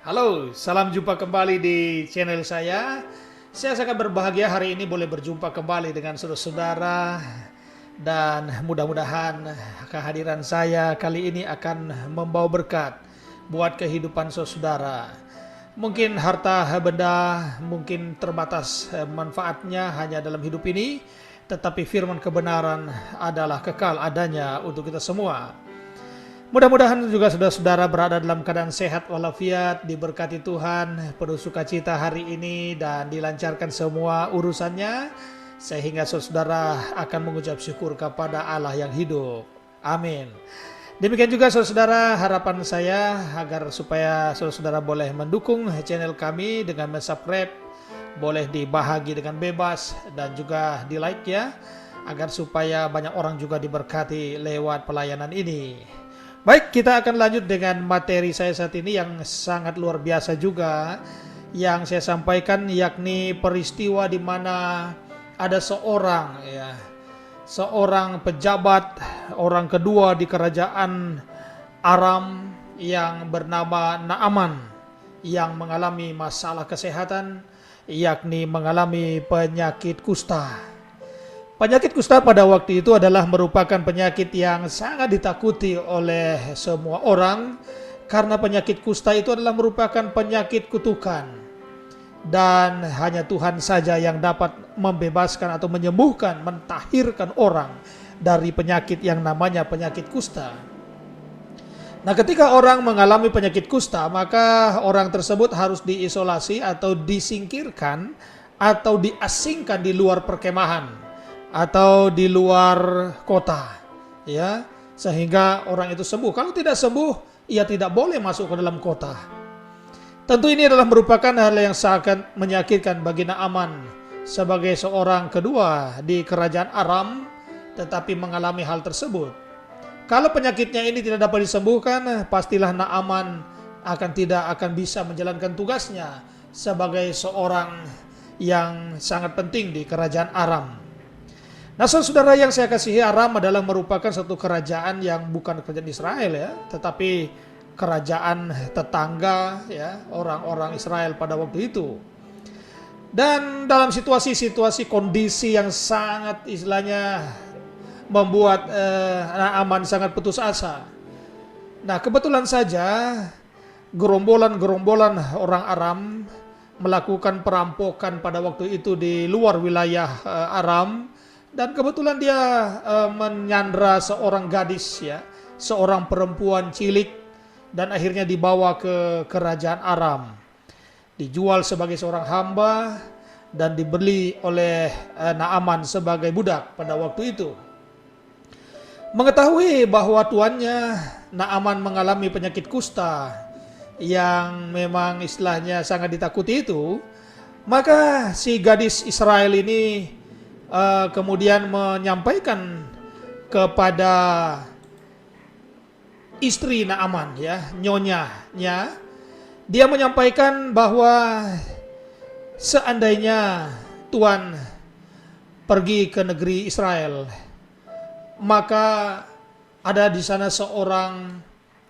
Halo, salam jumpa kembali di channel saya. Saya sangat berbahagia hari ini boleh berjumpa kembali dengan saudara-saudara dan mudah-mudahan kehadiran saya kali ini akan membawa berkat buat kehidupan saudara. Mungkin harta benda mungkin terbatas manfaatnya hanya dalam hidup ini, tetapi firman kebenaran adalah kekal adanya untuk kita semua. Mudah-mudahan juga saudara-saudara berada dalam keadaan sehat walafiat, diberkati Tuhan, penuh sukacita hari ini dan dilancarkan semua urusannya sehingga saudara akan mengucap syukur kepada Allah yang hidup. Amin. Demikian juga saudara, harapan saya agar supaya saudara boleh mendukung channel kami dengan subscribe, boleh dibahagi dengan bebas dan juga di like ya, agar supaya banyak orang juga diberkati lewat pelayanan ini. Baik, kita akan lanjut dengan materi saya saat ini yang sangat luar biasa juga yang saya sampaikan, yakni peristiwa di mana ada seorang pejabat, orang kedua di kerajaan Aram yang bernama Naaman yang mengalami masalah kesehatan, yakni mengalami penyakit kusta. Penyakit kusta pada waktu itu adalah merupakan penyakit yang sangat ditakuti oleh semua orang karena penyakit kusta itu adalah merupakan penyakit kutukan dan hanya Tuhan saja yang dapat membebaskan atau menyembuhkan, mentahirkan orang dari penyakit yang namanya penyakit kusta. Nah, ketika orang mengalami penyakit kusta, maka orang tersebut harus diisolasi atau disingkirkan atau diasingkan di luar perkemahan atau di luar kota, ya, sehingga orang itu sembuh. Kalau tidak sembuh, ia tidak boleh masuk ke dalam kota. Tentu ini adalah merupakan hal yang sangat menyakitkan bagi Naaman sebagai seorang kedua di kerajaan Aram, tetapi mengalami hal tersebut. Kalau penyakitnya ini tidak dapat disembuhkan, pastilah Naaman tidak akan bisa menjalankan tugasnya sebagai seorang yang sangat penting di kerajaan Aram. Nah, saudara yang saya kasihi, Aram adalah merupakan satu kerajaan yang bukan kerajaan Israel ya, tetapi kerajaan tetangga ya, orang-orang Israel pada waktu itu. Dan dalam situasi kondisi yang sangat istilahnya membuat Naaman sangat putus asa. Nah, kebetulan saja gerombolan orang Aram melakukan perampokan pada waktu itu di luar wilayah Aram. Dan kebetulan dia menyandra seorang gadis ya, seorang perempuan cilik dan akhirnya dibawa ke kerajaan Aram. Dijual sebagai seorang hamba dan dibeli oleh Naaman sebagai budak pada waktu itu. Mengetahui bahwa tuannya Naaman mengalami penyakit kusta yang memang istilahnya sangat ditakuti itu, maka si gadis Israel ini kemudian menyampaikan kepada istri Naaman ya, nyonyanya, dia menyampaikan bahwa seandainya Tuan pergi ke negeri Israel, maka ada di sana seorang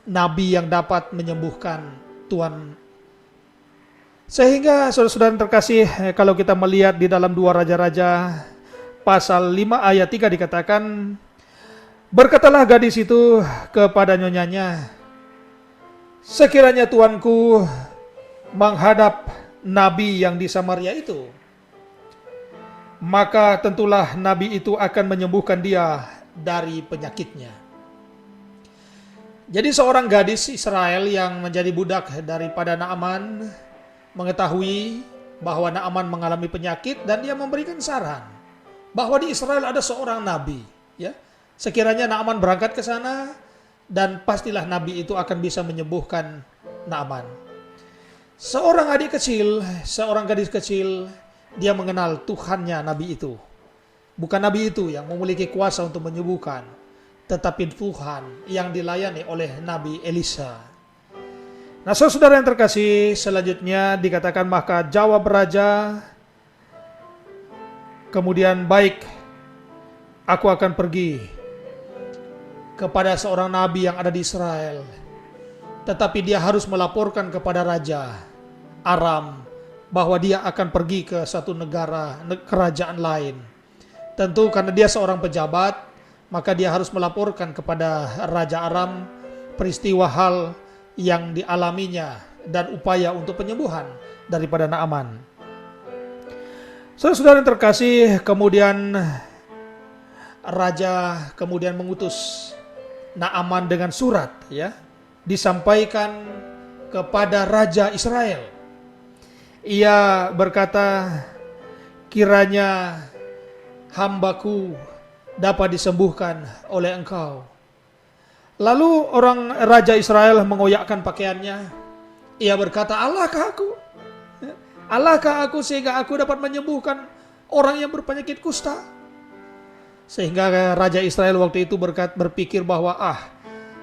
nabi yang dapat menyembuhkan Tuan. Sehingga saudara-saudara terkasih, kalau kita melihat di dalam 2 Raja-Raja pasal 5 ayat 3 dikatakan, berkatalah gadis itu kepada nyonyanya, sekiranya tuanku menghadap nabi yang di Samaria itu, maka tentulah nabi itu akan menyembuhkan dia dari penyakitnya. Jadi seorang gadis Israel yang menjadi budak daripada Naaman mengetahui bahwa Naaman mengalami penyakit dan dia memberikan saran bahwa di Israel ada seorang nabi, ya. Sekiranya Naaman berangkat ke sana dan pastilah nabi itu akan bisa menyembuhkan Naaman. Seorang adik kecil, seorang gadis kecil, dia mengenal Tuhannya nabi itu. Bukan nabi itu yang memiliki kuasa untuk menyembuhkan, tetapi Tuhan yang dilayani oleh Nabi Elisa. Nah, saudara yang terkasih, selanjutnya dikatakan maka jawab raja, kemudian baik, aku akan pergi kepada seorang nabi yang ada di Israel. tetapi dia harus melaporkan kepada Raja Aram bahwa dia akan pergi ke satu negara, kerajaan lain. Tentu karena dia seorang pejabat, maka dia harus melaporkan kepada Raja Aram peristiwa hal yang dialaminya dan upaya untuk penyembuhan daripada Naaman. Saudara-saudara yang terkasih, kemudian Raja kemudian mengutus Naaman dengan surat, ya, disampaikan kepada Raja Israel. Ia berkata, kiranya hambaku dapat disembuhkan oleh engkau. Lalu orang Raja Israel mengoyakkan pakaiannya. Ia berkata, Allahkah aku? Allahkah aku sehingga aku dapat menyembuhkan orang yang berpenyakit kusta? Sehingga Raja Israel waktu itu berpikir bahwa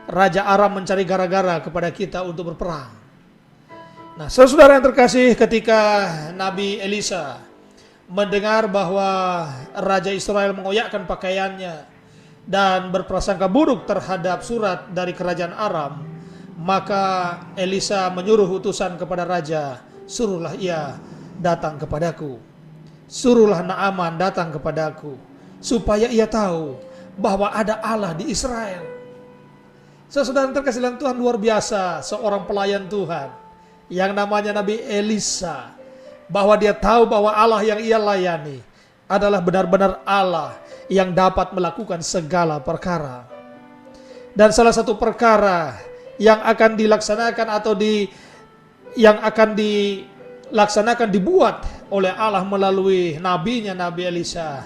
Raja Aram mencari gara-gara kepada kita untuk berperang. Nah, saudara yang terkasih, ketika Nabi Elisa mendengar bahwa Raja Israel mengoyakkan pakaiannya dan berprasangka buruk terhadap surat dari kerajaan Aram, maka Elisa menyuruh utusan kepada raja, suruhlah ia datang kepadaku. Suruhlah Naaman datang kepadaku, supaya ia tahu bahwa ada Allah di Israel. Saudara yang terkasih dalam Tuhan, luar biasa seorang pelayan Tuhan yang namanya Nabi Elisa, bahwa dia tahu bahwa Allah yang ia layani adalah benar-benar Allah yang dapat melakukan segala perkara. Dan salah satu perkara yang akan dilaksanakan atau yang akan dilaksanakan dibuat oleh Allah melalui nabinya Nabi Elisa,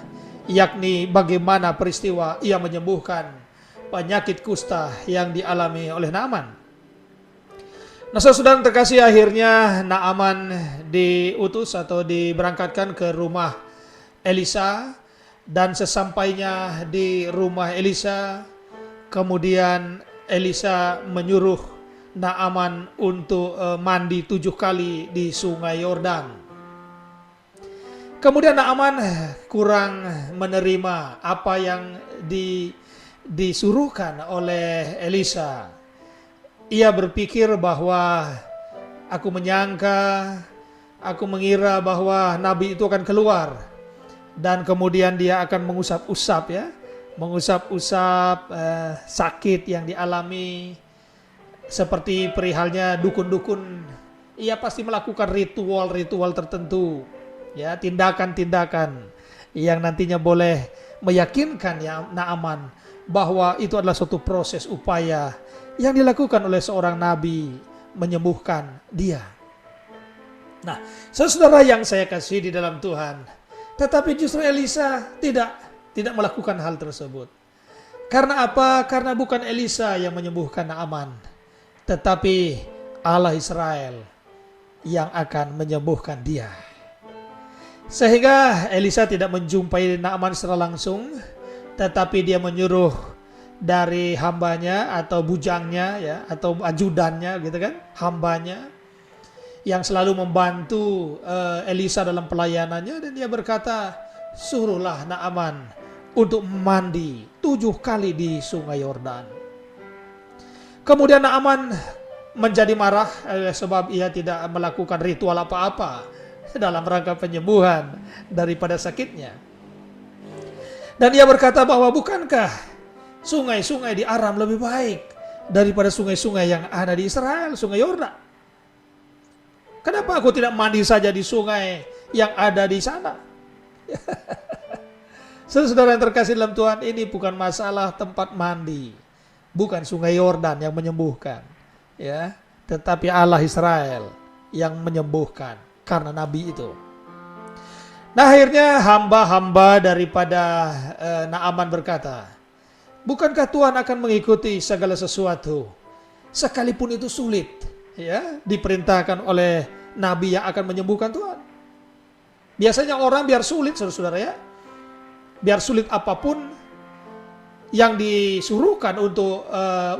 yakni bagaimana peristiwa ia menyembuhkan penyakit kusta yang dialami oleh Naaman. Nah, saudara terkasih, akhirnya Naaman diutus atau diberangkatkan ke rumah Elisa, dan sesampainya di rumah Elisa, kemudian Elisa menyuruh Naaman untuk mandi 7 kali di sungai Yordan. Kemudian Naaman kurang menerima apa yang disuruhkan oleh Elisa. Ia berpikir bahwa aku mengira bahwa nabi itu akan keluar dan kemudian dia akan mengusap-usap sakit yang dialami, seperti perihalnya dukun-dukun. Ia pasti melakukan ritual-ritual tertentu, ya, tindakan-tindakan yang nantinya boleh meyakinkan Naaman bahwa itu adalah suatu proses upaya yang dilakukan oleh seorang nabi menyembuhkan dia. Nah, saudara yang saya kasih di dalam Tuhan, tetapi justru Elisa tidak melakukan hal tersebut. Karena apa? Karena bukan Elisa yang menyembuhkan Naaman, tetapi Allah Israel yang akan menyembuhkan dia. Sehingga Elisa tidak menjumpai Naaman secara langsung, tetapi dia menyuruh dari hambanya atau bujangnya, ya, atau ajudannya, gitu kan, hambanya yang selalu membantu Elisa dalam pelayanannya, dan dia berkata, suruhlah Naaman untuk mandi 7 kali di sungai Yordan. Kemudian Naaman menjadi marah sebab ia tidak melakukan ritual apa-apa dalam rangka penyembuhan daripada sakitnya. Dan ia berkata bahwa bukankah sungai-sungai di Aram lebih baik daripada sungai-sungai yang ada di Israel, sungai Yordan? Kenapa aku tidak mandi saja di sungai yang ada di sana? Saudara yang terkasih dalam Tuhan, ini bukan masalah tempat mandi, bukan sungai Yordan yang menyembuhkan, ya, tetapi Allah Israel yang menyembuhkan karena nabi itu. Nah, akhirnya hamba-hamba daripada Naaman berkata, bukankah Tuhan akan mengikuti segala sesuatu sekalipun itu sulit, ya, diperintahkan oleh nabi yang akan menyembuhkan Tuhan? Biasanya orang biar sulit, saudara-saudara, ya, biar sulit apapun yang disuruhkan untuk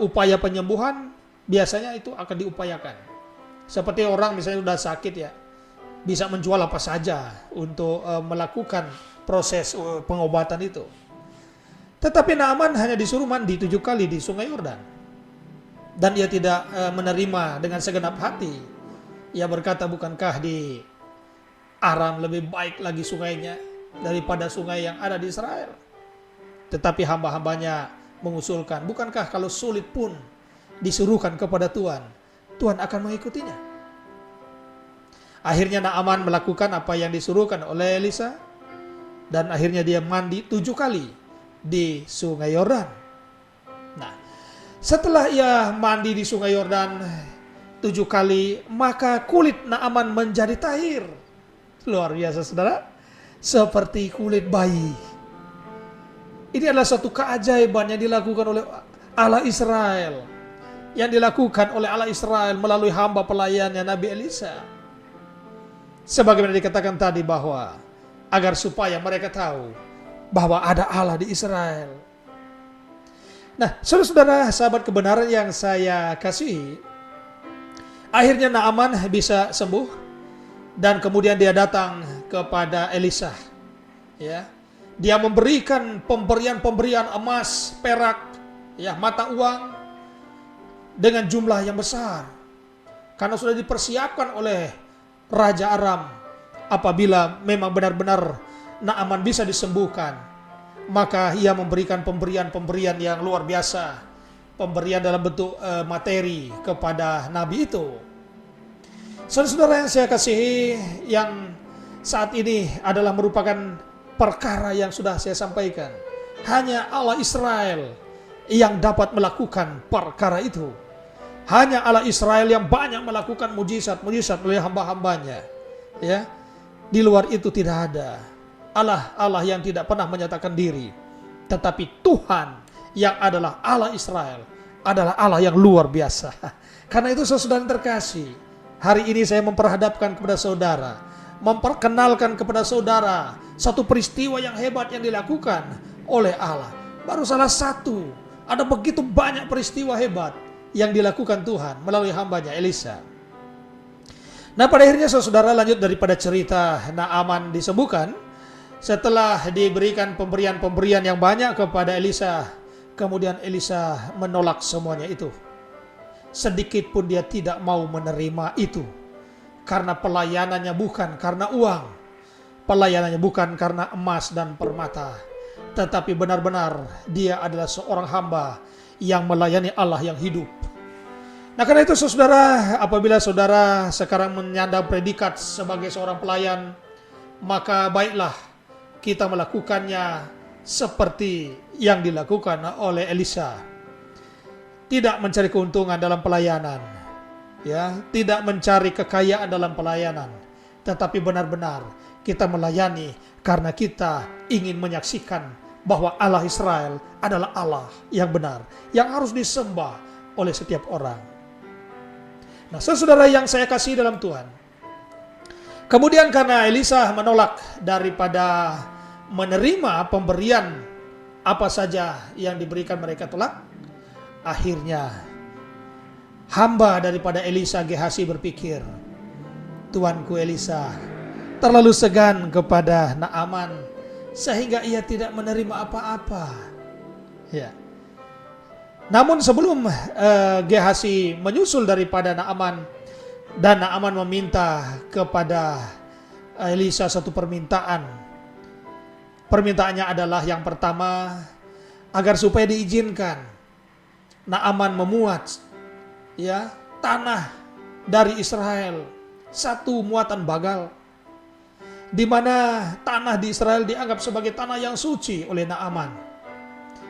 upaya penyembuhan, biasanya itu akan diupayakan. Seperti orang misalnya sudah sakit, ya, bisa menjual apa saja untuk melakukan proses pengobatan itu. Tetapi Naaman hanya disuruh mandi 7 kali di sungai Yordan. dan ia tidak menerima dengan segenap hati. Ia berkata, bukankah di Aram lebih baik lagi sungainya daripada sungai yang ada di Israel? Tetapi hamba-hambanya mengusulkan, bukankah kalau sulit pun disuruhkan kepada Tuhan, Tuhan akan mengikutinya? Akhirnya Naaman melakukan apa yang disuruhkan oleh Elisa, dan akhirnya dia mandi 7 kali di sungai Yordan. Nah, setelah ia mandi di sungai Yordan 7 kali, maka kulit Naaman menjadi tahir. Luar biasa, saudara. Seperti kulit bayi. Ini adalah satu keajaiban yang dilakukan oleh Allah Israel. Yang dilakukan oleh Allah Israel melalui hamba pelayannya Nabi Elisa. Sebagaimana dikatakan tadi bahwa agar supaya mereka tahu bahwa ada Allah di Israel. Nah, saudara-saudara, sahabat kebenaran yang saya kasihi, akhirnya Naaman bisa sembuh. Dan kemudian dia datang kepada Elisa. Ya. Dia memberikan pemberian-pemberian emas, perak, ya, mata uang dengan jumlah yang besar. Karena sudah dipersiapkan oleh Raja Aram. Apabila memang benar-benar Naaman bisa disembuhkan, maka ia memberikan pemberian-pemberian yang luar biasa. Pemberian dalam bentuk materi kepada Nabi itu. Saudara-saudara yang saya kasihi, yang saat ini adalah merupakan perkara yang sudah saya sampaikan. Hanya Allah Israel yang dapat melakukan perkara itu. Hanya Allah Israel yang banyak melakukan mujizat-mujizat oleh hamba-hambanya. Ya, di luar itu tidak ada. Allah yang tidak pernah menyatakan diri. Tetapi Tuhan yang adalah Allah Israel adalah Allah yang luar biasa. Karena itu saudara yang terkasih, hari ini saya memperhadapkan kepada saudara, memperkenalkan kepada saudara satu peristiwa yang hebat yang dilakukan oleh Allah. Baru salah satu, ada begitu banyak peristiwa hebat yang dilakukan Tuhan melalui hambanya Elisa. Nah, pada akhirnya saudara lanjut daripada cerita Naaman disembuhkan. Setelah diberikan pemberian-pemberian yang banyak kepada Elisa, kemudian Elisa menolak semuanya itu. Sedikit pun dia tidak mau menerima itu. Karena pelayanannya bukan karena uang. Pelayanannya bukan karena emas dan permata. Tetapi benar-benar dia adalah seorang hamba yang melayani Allah yang hidup. Nah, karena itu saudara, apabila saudara sekarang menyandang predikat sebagai seorang pelayan, maka baiklah kita melakukannya seperti yang dilakukan oleh Elisa. Tidak mencari keuntungan dalam pelayanan, ya, tidak mencari kekayaan dalam pelayanan, tetapi benar-benar kita melayani karena kita ingin menyaksikan bahwa Allah Israel adalah Allah yang benar, yang harus disembah oleh setiap orang. Nah, saudara yang saya kasih dalam Tuhan, kemudian karena Elisa menolak daripada menerima pemberian apa saja yang diberikan mereka tolak, akhirnya hamba daripada Elisa, Gehazi, berpikir, tuanku Elisa terlalu segan kepada Naaman sehingga ia tidak menerima apa-apa. Ya. Namun sebelum Gehazi menyusul daripada Naaman, dan Naaman meminta kepada Elisa satu permintaan. Permintaannya adalah yang pertama, agar supaya diizinkan Naaman memuat, ya, tanah dari Israel, satu muatan bagal, di mana tanah di Israel dianggap sebagai tanah yang suci oleh Naaman,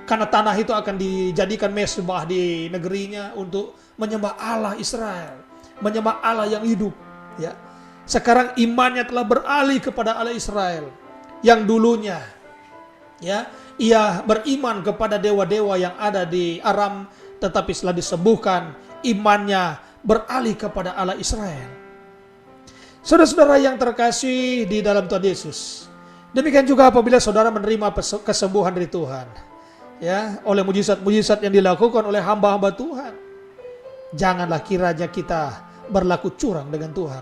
karena tanah itu akan dijadikan mezbah di negerinya untuk menyembah Allah Israel, menyembah Allah yang hidup. Ya, sekarang imannya telah beralih kepada Allah Israel yang dulunya, ya, ia beriman kepada dewa-dewa yang ada di Aram. Tetapi setelah disembuhkan, imannya beralih kepada Allah Israel. Saudara-saudara yang terkasih di dalam Tuhan Yesus, demikian juga apabila saudara menerima kesembuhan dari Tuhan, ya, oleh mujizat-mujizat yang dilakukan oleh hamba-hamba Tuhan, janganlah kiranya kita berlaku curang dengan Tuhan.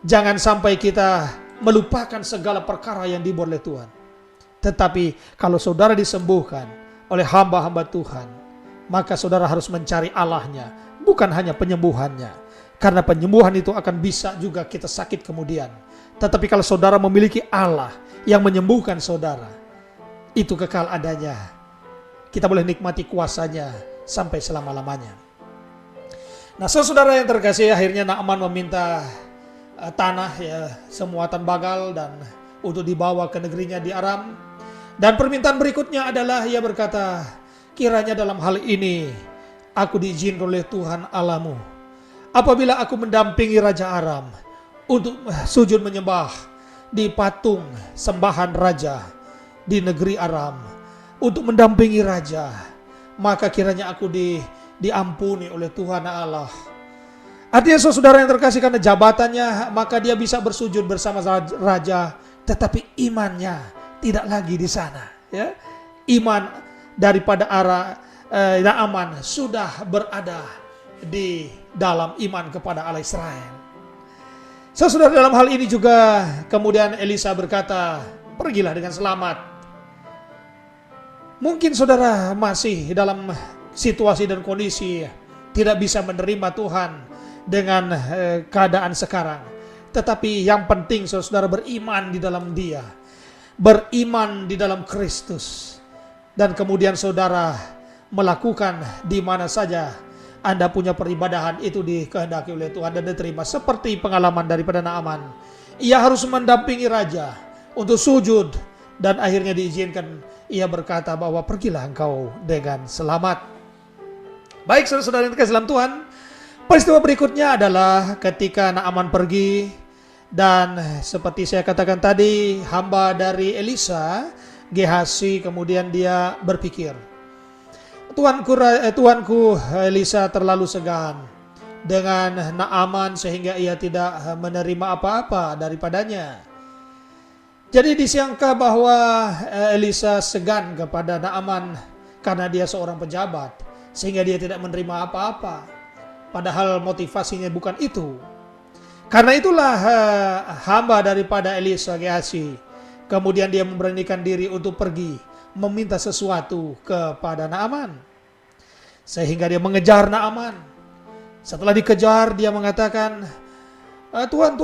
Jangan sampai kita melupakan segala perkara yang dibuat oleh Tuhan. Tetapi kalau saudara disembuhkan oleh hamba-hamba Tuhan, maka saudara harus mencari Allahnya, bukan hanya penyembuhannya. Karena penyembuhan itu akan bisa juga kita sakit kemudian. Tetapi kalau saudara memiliki Allah yang menyembuhkan saudara, itu kekal adanya. Kita boleh nikmati kuasanya sampai selama-lamanya. Nah, saudara yang terkasih, akhirnya Naaman meminta tanah, ya, semuatan bagal dan untuk dibawa ke negerinya di Aram. Dan permintaan berikutnya adalah ia berkata, kiranya dalam hal ini aku diizinkan oleh Tuhan Allahmu, apabila aku mendampingi Raja Aram untuk sujud menyembah di patung sembahan raja di negeri Aram, untuk mendampingi raja, maka kiranya aku diampuni oleh Tuhan Allah. Artinya saudara yang terkasih, karena jabatannya maka dia bisa bersujud bersama raja, tetapi imannya tidak lagi di sana, ya. Iman daripada Naaman sudah berada di dalam iman kepada Allah Israel. Saudara, dalam hal ini juga kemudian Elisa berkata, pergilah dengan selamat. Mungkin saudara masih dalam situasi dan kondisi tidak bisa menerima Tuhan dengan keadaan sekarang. Tetapi yang penting saudara beriman di dalam Dia, beriman di dalam Kristus, dan kemudian saudara melakukan di mana saja Anda punya peribadahan itu dikehendaki oleh Tuhan dan diterima. Seperti pengalaman daripada Naaman, ia harus mendampingi raja untuk sujud, dan akhirnya diizinkan. Ia berkata bahwa pergilah engkau dengan selamat. Baik saudara-saudara yang terkasih dalam Tuhan, peristiwa berikutnya adalah ketika Naaman pergi, dan seperti saya katakan tadi, hamba dari Elisa, Gehazi, kemudian dia berpikir, Tuanku Elisa terlalu segan dengan Naaman sehingga ia tidak menerima apa-apa daripadanya. Jadi disangka bahwa Elisa segan kepada Naaman karena dia seorang pejabat, sehingga dia tidak menerima apa-apa. Padahal motivasinya bukan itu. Karena itulah hamba daripada Elisa, Gehazi, kemudian dia memberanikan diri untuk pergi meminta sesuatu kepada Naaman, sehingga dia mengejar Naaman. Setelah dikejar, dia mengatakan, Tuan,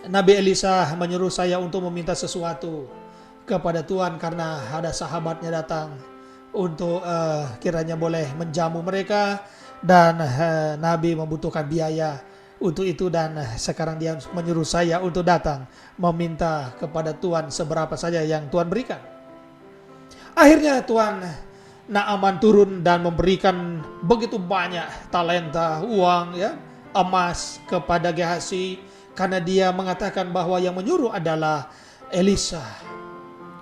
Nabi Elisa menyuruh saya untuk meminta sesuatu kepada Tuhan karena ada sahabatnya datang untuk kiranya boleh menjamu mereka, dan Nabi membutuhkan biaya untuk itu, dan sekarang dia menyuruh saya untuk datang meminta kepada Tuhan seberapa saja yang Tuhan berikan. Akhirnya Tuhan Naaman turun dan memberikan begitu banyak talenta, uang, ya, emas kepada Gehazi, karena dia mengatakan bahwa yang menyuruh adalah Elisa.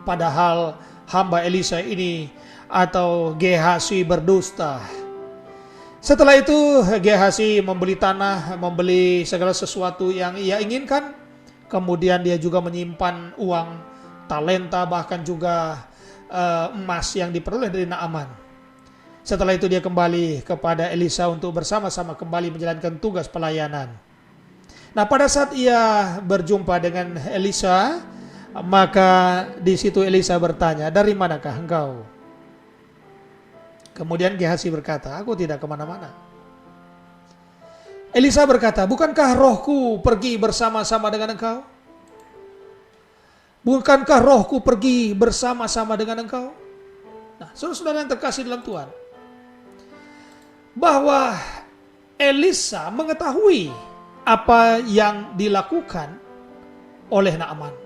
Padahal hamba Elisa ini atau Gehazi berdusta. Setelah itu Gehazi membeli tanah, membeli segala sesuatu yang ia inginkan. Kemudian dia juga menyimpan uang, talenta, bahkan juga emas yang diperoleh dari Naaman. Setelah itu dia kembali kepada Elisa untuk bersama-sama kembali menjalankan tugas pelayanan. Nah, pada saat ia berjumpa dengan Elisa, maka di situ Elisa bertanya, dari manakah engkau? Kemudian Gehazi berkata, aku tidak kemana-mana. Elisa berkata, bukankah rohku pergi bersama-sama dengan engkau? Bukankah rohku pergi bersama-sama dengan engkau? Nah, saudara-saudara yang terkasih dalam Tuhan, bahwa Elisa mengetahui apa yang dilakukan oleh Naaman.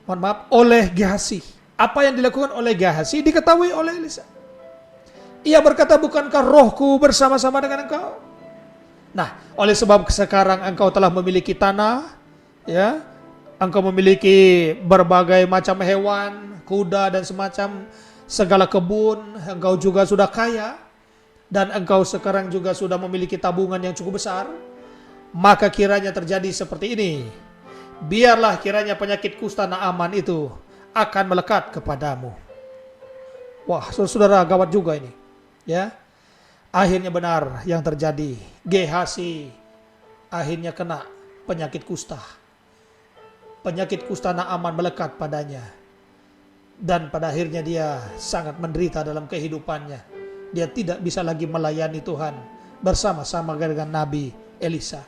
Mohon maaf, oleh Gehazi. Apa yang dilakukan oleh Gehazi diketahui oleh Elisa. Ia berkata, bukankah rohku bersama-sama dengan engkau? Nah, oleh sebab sekarang engkau telah memiliki tanah, ya, engkau memiliki berbagai macam hewan, kuda dan semacam segala kebun, engkau juga sudah kaya, dan engkau sekarang juga sudah memiliki tabungan yang cukup besar, maka kiranya terjadi seperti ini. Biarlah kiranya penyakit kusta Naaman itu akan melekat kepadamu. Wah, saudara, gawat juga ini. Ya, akhirnya benar yang terjadi. Gehazi akhirnya kena penyakit kusta. Penyakit kusta Naaman melekat padanya. Dan pada akhirnya dia sangat menderita dalam kehidupannya. Dia tidak bisa lagi melayani Tuhan bersama-sama dengan Nabi Elisa.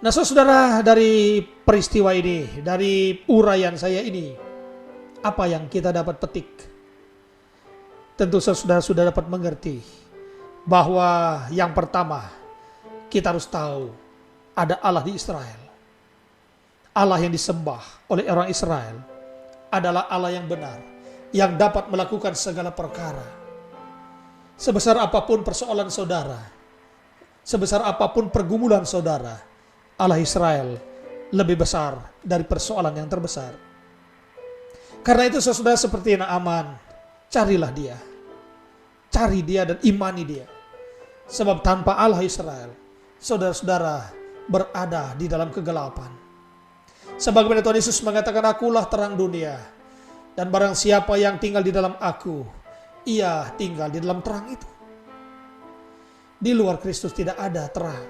Nah saudara, dari peristiwa ini, dari uraian saya ini, apa yang kita dapat petik? Tentu saudara sudah dapat mengerti bahwa yang pertama, kita harus tahu ada Allah di Israel. Allah yang disembah oleh orang Israel adalah Allah yang benar, yang dapat melakukan segala perkara. Sebesar apapun persoalan saudara, sebesar apapun pergumulan saudara, Allah Israel lebih besar dari persoalan yang terbesar. Karena itu saudara, seperti Naaman, carilah dia. Cari dia dan imani dia. Sebab tanpa Allah Israel, saudara-saudara berada di dalam kegelapan. Sebagaimana Tuhan Yesus mengatakan, akulah terang dunia. Dan barang siapa yang tinggal di dalam aku, ia tinggal di dalam terang itu. Di luar Kristus tidak ada terang.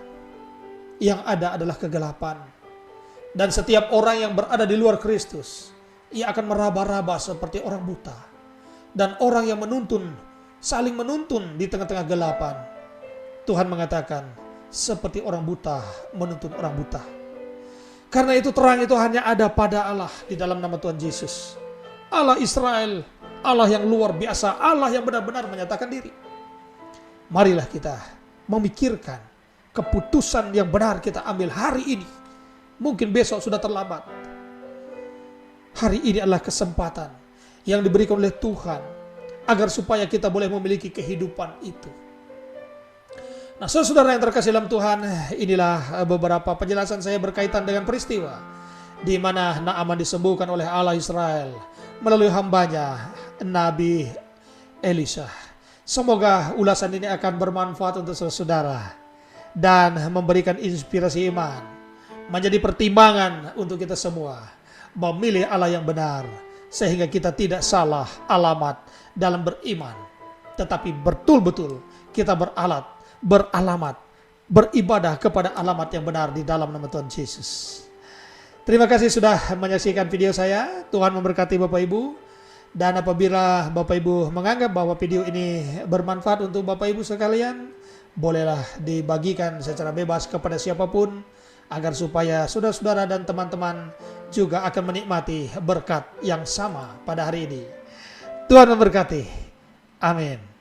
Yang ada adalah kegelapan. Dan setiap orang yang berada di luar Kristus, ia akan meraba-raba seperti orang buta. Dan orang yang menuntun, saling menuntun di tengah-tengah gelapan. Tuhan mengatakan, seperti orang buta menuntun orang buta. Karena itu terang itu hanya ada pada Allah di dalam nama Tuhan Yesus. Allah Israel, Allah yang luar biasa, Allah yang benar-benar menyatakan diri. Marilah kita memikirkan keputusan yang benar kita ambil hari ini. Mungkin besok sudah terlambat. Hari ini adalah kesempatan yang diberikan oleh Tuhan agar supaya kita boleh memiliki kehidupan itu. Nah, saudara yang terkasih dalam Tuhan, inilah beberapa penjelasan saya berkaitan dengan peristiwa di mana Naaman disembuhkan oleh Allah Israel melalui hambanya Nabi Elisa. Semoga ulasan ini akan bermanfaat untuk saudara dan memberikan inspirasi iman, menjadi pertimbangan untuk kita semua memilih Allah yang benar, sehingga kita tidak salah alamat dalam beriman, tetapi betul-betul kita beralamat, beribadah kepada alamat yang benar di dalam nama Tuhan Yesus. Terima kasih sudah menyaksikan video saya. Tuhan memberkati Bapak Ibu. Dan apabila Bapak Ibu menganggap bahwa video ini bermanfaat untuk Bapak Ibu sekalian, bolehlah dibagikan secara bebas kepada siapapun, agar supaya saudara-saudara dan teman-teman juga akan menikmati berkat yang sama pada hari ini. Tuhan memberkati. Amin.